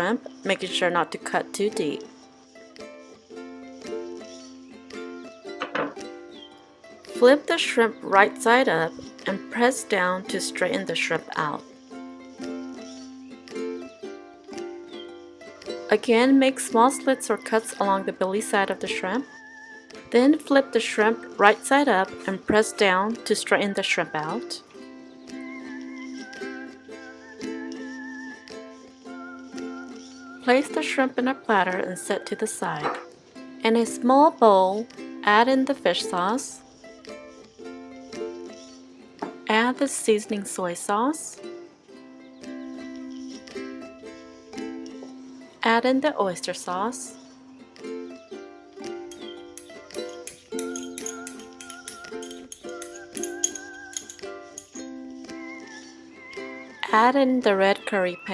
shrimp, making sure not to cut too deep. Flip the shrimp right side up and press down to straighten the shrimp out. Again, make small slits or cuts along the belly side of the shrimp. Then flip the shrimp right side up and press down to straighten the shrimp out. Place the shrimp in a platter and set to the side. In a small bowl, add in the fish sauce. Add the seasoning soy sauce. Add in the oyster sauce. Add in the red curry paste.